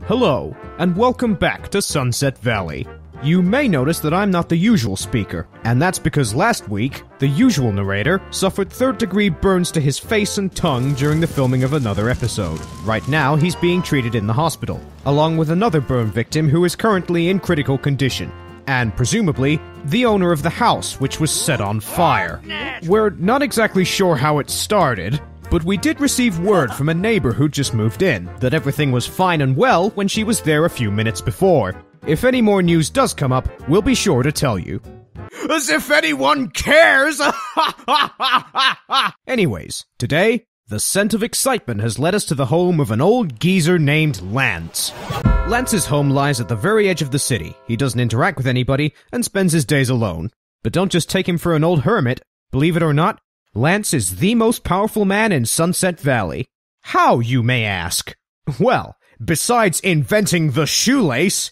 Hello, and welcome back to Sunset Valley. You may notice that I'm not the usual speaker, and that's because last week, the usual narrator suffered third-degree burns to his face and tongue during the filming of another episode. Right now, he's being treated in the hospital, along with another burn victim who is currently in critical condition, and presumably, the owner of the house which was set on fire. We're not exactly sure how it started, but we did receive word from a neighbor who just moved in that everything was fine and well when she was there a few minutes before. If any more news does come up, we'll be sure to tell you. As if anyone cares! Anyways, today, the scent of excitement has led us to the home of an old geezer named Lance. Lance's home lies at the very edge of the city. He doesn't interact with anybody and spends his days alone. But don't just take him for an old hermit. Believe it or not, Lance is the most powerful man in Sunset Valley. How, you may ask? Well, besides inventing the shoelace,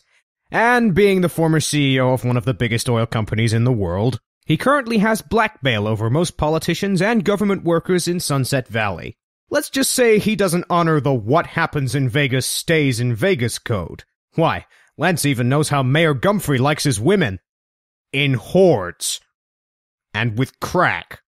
and being the former CEO of one of the biggest oil companies in the world, he currently has blackmail over most politicians and government workers in Sunset Valley. Let's just say he doesn't honor the "what happens in Vegas stays in Vegas" code. Why, Lance even knows how Mayor Gumphrey likes his women. In hordes. And with crack.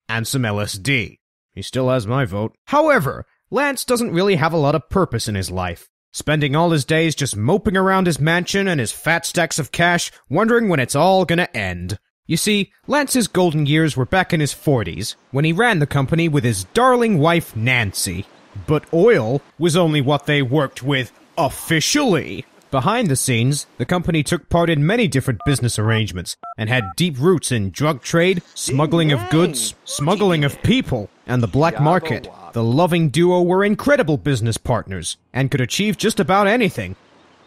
And some LSD. He still has my vote. However, Lance doesn't really have a lot of purpose in his life, spending all his days just moping around his mansion and his fat stacks of cash, wondering when it's all gonna end. You see, Lance's golden years were back in his 40s, when he ran the company with his darling wife Nancy. But oil was only what they worked with officially. Behind the scenes, the company took part in many different business arrangements, and had deep roots in drug trade, smuggling of goods, smuggling of people, and the black market. The loving duo were incredible business partners, and could achieve just about anything.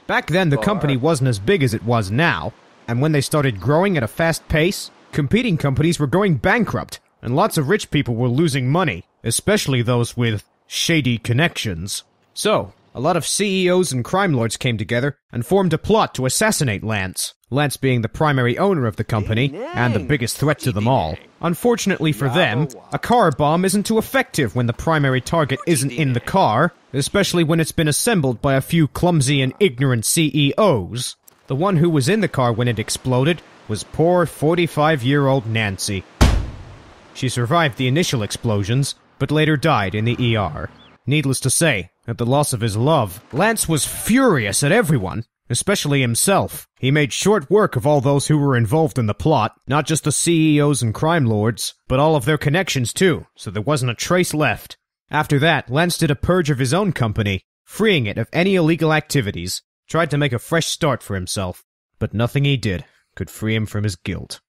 Back then, the company wasn't as big as it was now, and when they started growing at a fast pace, competing companies were going bankrupt, and lots of rich people were losing money, especially those with shady connections. So, a lot of CEOs and crime lords came together and formed a plot to assassinate Lance. Lance being the primary owner of the company, and the biggest threat to them all. Unfortunately for them, a car bomb isn't too effective when the primary target isn't in the car, especially when it's been assembled by a few clumsy and ignorant CEOs. The one who was in the car when it exploded was poor 45-year-old Nancy. She survived the initial explosions, but later died in the ER. Needless to say, at the loss of his love, Lance was furious at everyone, especially himself. He made short work of all those who were involved in the plot, not just the CEOs and crime lords, but all of their connections too, so there wasn't a trace left. After that, Lance did a purge of his own company, freeing it of any illegal activities, tried to make a fresh start for himself, but nothing he did could free him from his guilt.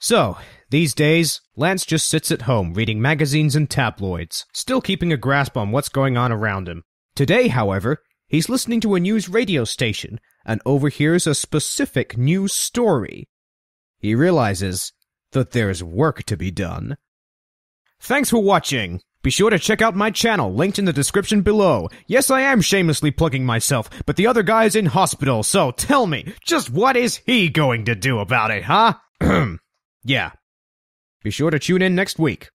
So, these days, Lance just sits at home reading magazines and tabloids, still keeping a grasp on what's going on around him. Today, however, he's listening to a news radio station and overhears a specific news story. He realizes that there's work to be done. Thanks for watching. Be sure to check out my channel, linked in the description below. Yes, I am shamelessly plugging myself, but the other guy is in hospital, so tell me, just what is he going to do about it, huh? Yeah. Be sure to tune in next week.